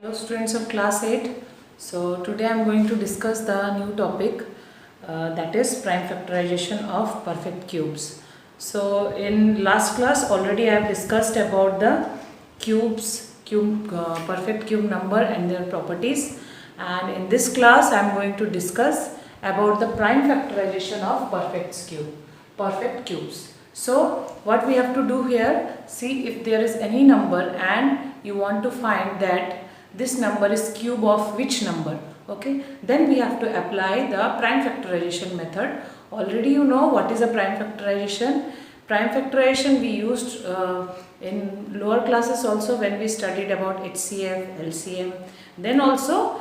Hello students of class 8. So today I am going to discuss the new topic that is prime factorization of perfect cubes. So in last class already I have discussed about the perfect cube number and their properties, and in this class I am going to discuss about the prime factorization of perfect cubes. So what we have to do here, see if there is any number and you want to find that this number is cube of which number, okay, then we have to apply the prime factorization method. Already you know what is a prime factorization. Prime factorization we used in lower classes also when we studied about HCF, LCM. Then also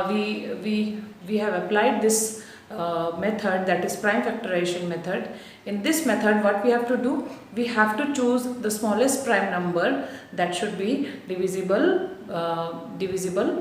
we have applied this method, that is prime factorization method. In this method what we have to do, we have to choose the smallest prime number that should be divisible,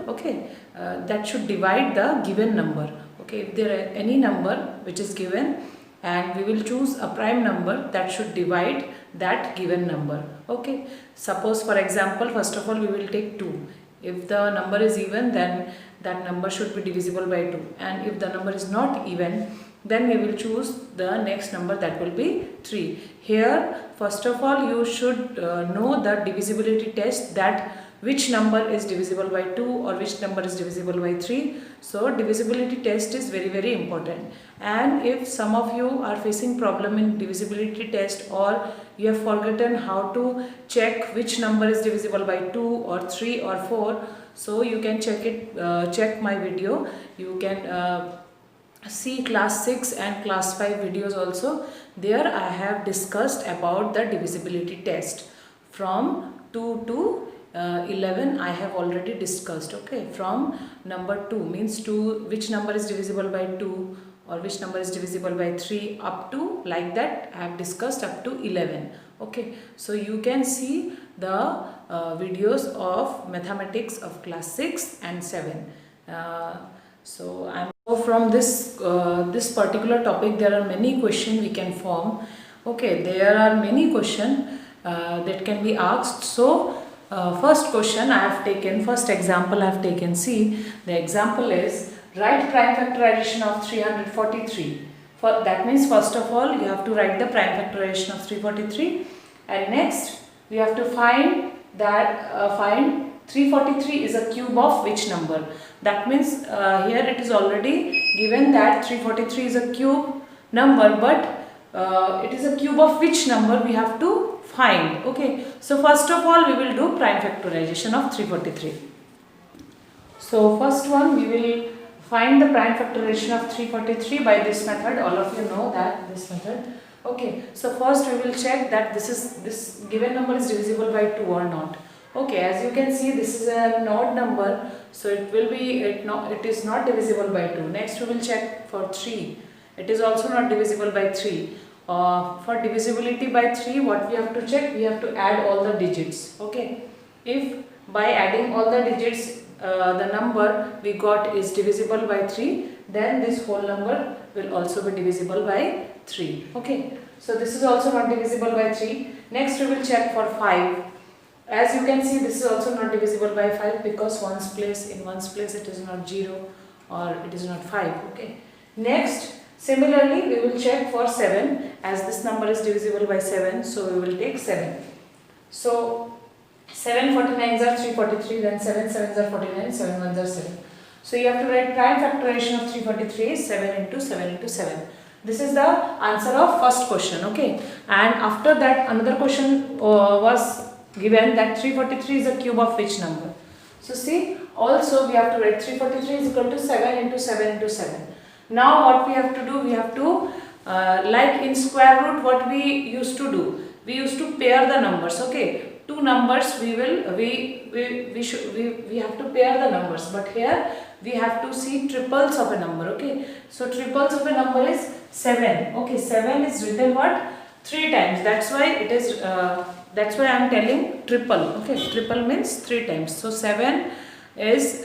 okay, that should divide the given number. Okay, if there are any number which is given and we will choose a prime number that should divide that given number. Okay, suppose for example, first of all we will take 2. If the number is even, then that number should be divisible by 2, and if the number is not even, then we will choose the next number, that will be 3. Here first of all you should know the divisibility test, that which number is divisible by 2 or which number is divisible by 3. So divisibility test is very important. And if some of you are facing problem in divisibility test, or you have forgotten how to check which number is divisible by 2 or 3 or 4, so you can check my video. You can see class 6 and class 5 videos also. There I have discussed about the divisibility test from 2 to 11. I have already discussed. Okay, from number 2 means 2, which number is divisible by 2 or which number is divisible by 3, up to, like that I have discussed up to 11. Okay, so you can see the videos of mathematics of class 6 and 7. So from this particular topic there are many questions we can form. Okay, there are many questions that can be asked. So first question I have taken, first example I have taken. See, the example is write prime factorization of 343. That means first of all you have to write the prime factorization of 343, and next we have to find that find 343 is a cube of which number. That means here it is already given that 343 is a cube number, but it is a cube of which number we have to find. Okay, so first of all we will do prime factorization of 343. So first one, we will find the prime factorization of 343 by this method. All of you know that this method. Okay, so first we will check that this given number is divisible by 2 or not. Okay, as you can see, this is an odd number, so it is not divisible by 2. Next we will check for 3. It is also not divisible by 3. For divisibility by 3, what we have to check? We have to add all the digits. Okay, if by adding all the digits the number we got is divisible by 3, then this whole number will also be divisible by 3. Okay, so this is also not divisible by 3. Next we will check for 5. As you can see, this is also not divisible by 5, because in ones place it is not 0 or it is not 5. Okay. Next, similarly we will check for 7, as this number is divisible by 7, so we will take 7. So 7 49s are 343, then 7 7s are 49, 7 1s are 7. So you have to write prime factorization of 343 is 7 into 7 into 7. This is the answer of first question. Okay, and after that another question was given that 343 is a cube of which number. So see, also we have to write 343 is equal to 7 into 7 into 7. Now what we have to do, we have to like in square root what we used to do, we used to pair the numbers. Okay, two numbers we have to pair the numbers, but here we have to see triples of a number. Okay, so triples of a number is 7. Okay, 7 is written what? 3 times. That's why it is that's why I am telling triple. Okay, triple means 3 times. So 7 is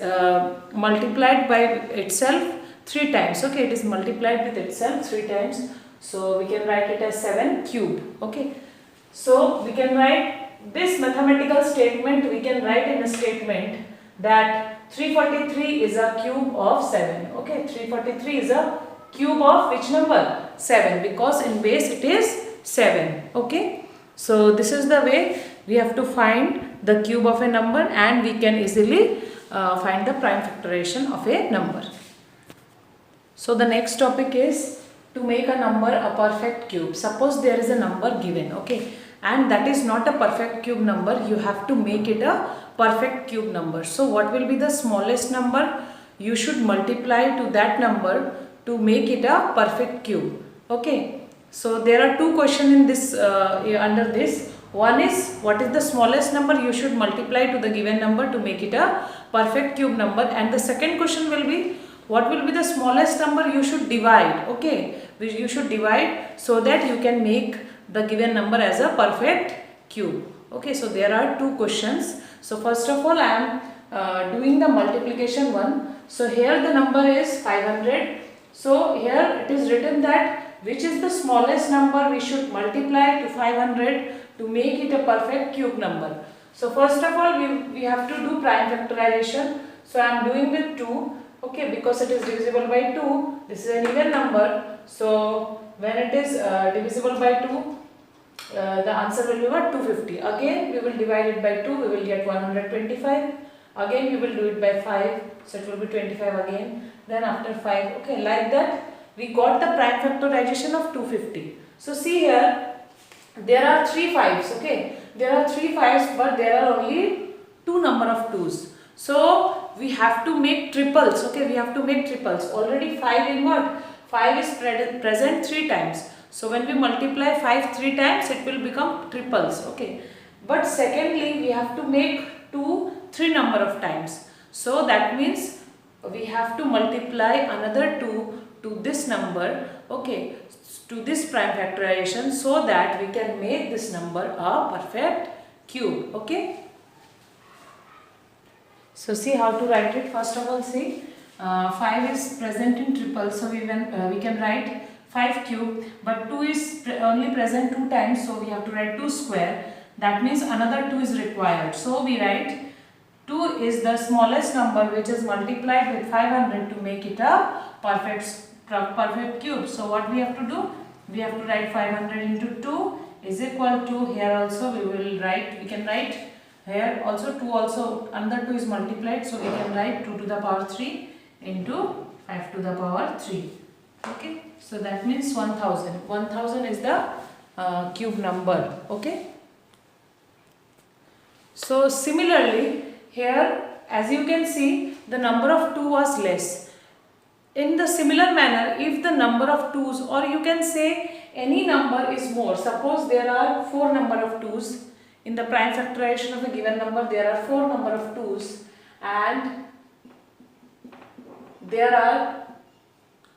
multiplied by itself 3 times. Okay, it is multiplied with itself 3 times. So we can write it as 7 cube. Okay, so we can write this mathematical statement, we can write in a statement that 343 is a cube of 7. Okay, 343 is a cube of which number? 7, because in base it is 7. Okay, so this is the way we have to find the cube of a number, and we can easily find the prime factorization of a number. So the next topic is to make a number a perfect cube. Suppose there is a number given, okay, and that is not a perfect cube number, you have to make it a perfect cube number. So what will be the smallest number? You should multiply to that number to make it a perfect cube. Okay, so there are two questions in this under this. One is, what is the smallest number? You should multiply to the given number to make it a perfect cube number. And the second question will be, what will be the smallest number? You should divide. Okay, you should divide so that you can make the given number as a perfect cube. Okay, so there are two questions. So first of all, I am doing the multiplication one. So here the number is 500. So here it is written that which is the smallest number we should multiply to 500 to make it a perfect cube number. So first of all, we have to do prime factorization. So I am doing with 2. Okay, because it is divisible by 2. This is an even number. So when it is divisible by 2, the answer will be what? 250. Again we will divide it by 2, we will get 125. Again we will do it by 5, so it will be 25 again. Then after 5, okay, like that we got the prime factorization of 250. So see here, there are 3 5s, okay, there are 3 5s, but there are only 2 number of 2s. So we have to make triples, okay, we have to make triples. Already 5 in what? 5 is present 3 times. So when we multiply 5 3 times, it will become triples, okay. But secondly, we have to make 2 3 number of times. So that means we have to multiply another 2 to this number, okay, to this prime factorization, so that we can make this number a perfect cube, okay. So see how to write it. First of all, see 5 is present in triple, so we can write 5 cube, but 2 is only present 2 times, so we have to write 2 square. That means another 2 is required. So we write 2 is the smallest number which is multiplied with 500 to make it a perfect cube. So what we have to do? We have to write 500 into 2 is equal to, here also we can write here also 2, also another 2 is multiplied, so we can write 2 to the power 3 into 5 to the power 3. Okay, so that means 1000. 1000 is the cube number. Okay. So similarly, here as you can see, the number of 2 was less. In the similar manner, if the number of 2's, or you can say any number is more, suppose there are 4 number of 2's, in the prime factorization of a given number there are 4 number of 2's and there are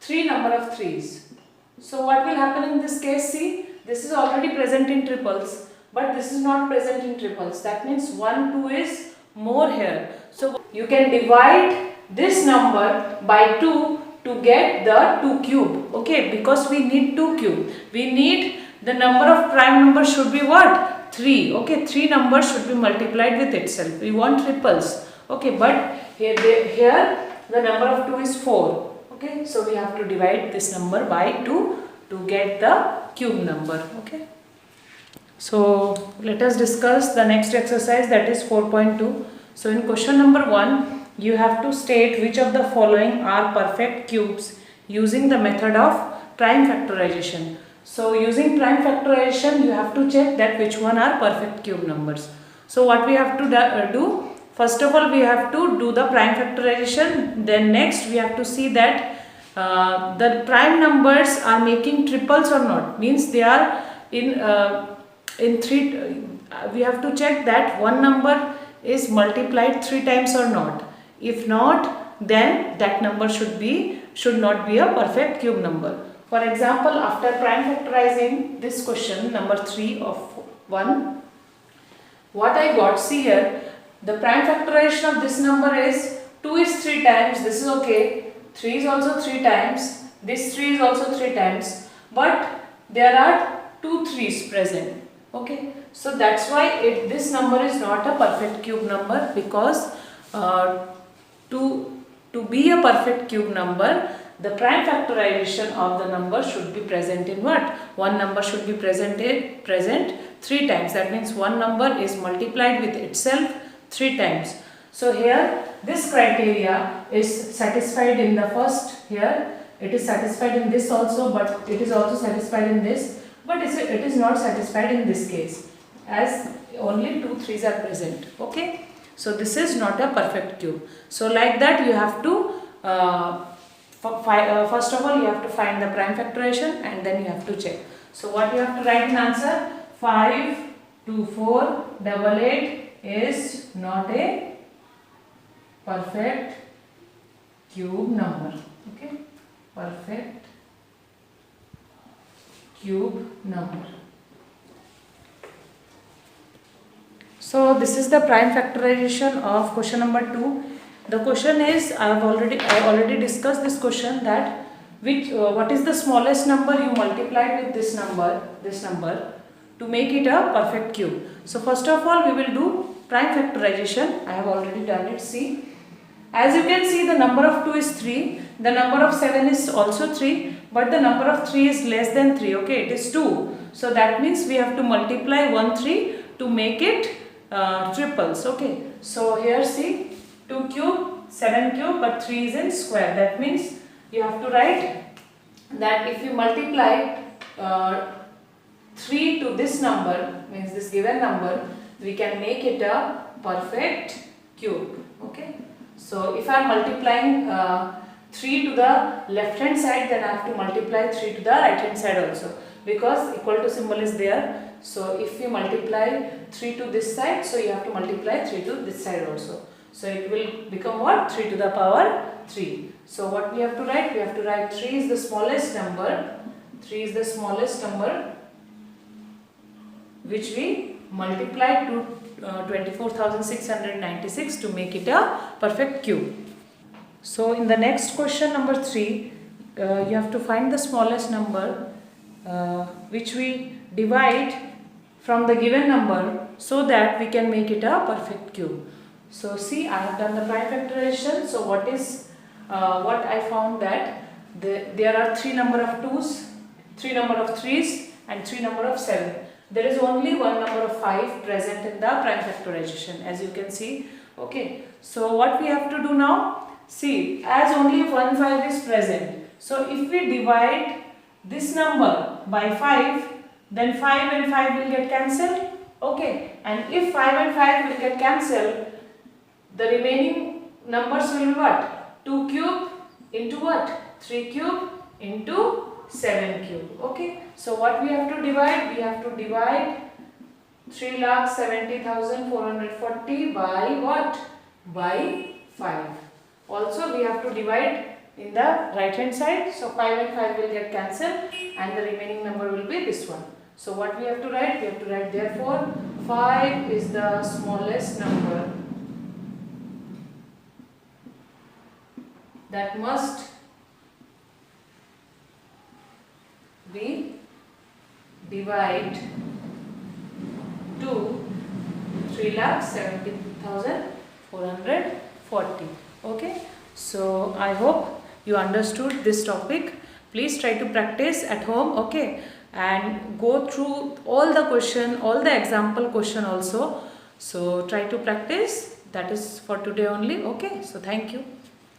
3 number of 3's. So what will happen in this case? See, this is already present in triples, but this is not present in triples. That means 1 2 is more here. So you can divide this number by 2 to get the 2 cube. Okay, because we need 2 cube. We need the number of prime numbers should be what? 3. Okay, 3 numbers should be multiplied with itself. We want triples. Okay, but here the number of 2 is 4. Okay, so we have to divide this number by 2 to get the cube number. Okay. So let us discuss the next exercise, that is 4.2. So in question number 1, you have to state which of the following are perfect cubes using the method of prime factorization. So using prime factorization, you have to check that which one are perfect cube numbers. So what we have to do? First of all, we have to do the prime factorization. Then next we have to see that the prime numbers are making triples or not. Means they are in 3. We have to check that one number is multiplied 3 times or not. If not, then that number should not be a perfect cube number. For example, after prime factorizing this question number 3 of 1, what I got, see here, the prime factorization of this number is 2 is 3 times, this is okay, 3 is also 3 times, this 3 is also 3 times, but there are 2 3's present. Okay, so that's why this number is not a perfect cube number, because uh, to be a perfect cube number, the prime factorization of the number should be present in what? One number should be present 3 times. That means one number is multiplied with itself 3 times. So here this criteria is satisfied in the first. Here it is satisfied in this also, but it is also satisfied in this, but it is not satisfied in this case, as only 2 3s are present. Okay, so this is not a perfect cube. So like that you have to first of all you have to find the prime factorization and then you have to check. So what you have to write in answer? 52488 is not a perfect cube number. Okay, perfect cube number. So this is the prime factorization of question number 2. The question is, I already discussed this question, that what is the smallest number you multiplied with this number to make it a perfect cube. So first of all we will do prime factorization. I have already done it. See, as you can see, the number of 2 is 3, the number of 7 is also 3, but the number of 3 is less than 3. Okay, it is 2. So that means we have to multiply 1 3 to make it triples. Okay, so here see, 2 cube, 7 cube, but 3 is in square. That means you have to write that if you multiply 3 to this number, means this given number, we can make it a perfect cube. Okay, so if I am multiplying 3 to the left hand side, then I have to multiply 3 to the right hand side also, because equal to symbol is there. So if you multiply 3 to this side, so you have to multiply 3 to this side also. So it will become what? 3 to the power 3. So what we have to write? We have to write 3 is the smallest number. 3 is the smallest number which we multiply to 24,696 to make it a perfect cube. So in the next question number 3, you have to find the smallest number which we divide from the given number so that we can make it a perfect cube. So see, I have done the prime factorization. So what I found, that there are 3 number of 2's, 3 number of 3's and 3 number of 7. There is only 1 number of 5 present in the prime factorization, as you can see. Okay, so what we have to do now? See, as only 1 5 is present, so if we divide this number by 5, then 5 and 5 will get cancelled. Okay, and if 5 and 5 will get cancelled, the remaining numbers will be what? 2 cube into what? 3 cube into 7 cube. Okay, so what we have to divide? We have to divide 3,70,440 by what? By 5. Also we have to divide in the right hand side. So 5 and 5 will get cancelled and the remaining number will be this one. So what we have to write? We have to write, therefore 5 is the smallest number that must be divided to 3,70,440. Okay, so I hope you understood this topic. Please try to practice at home. Okay, and go through all the question, all the example question also. So try to practice. That is for today only. Okay, so thank you.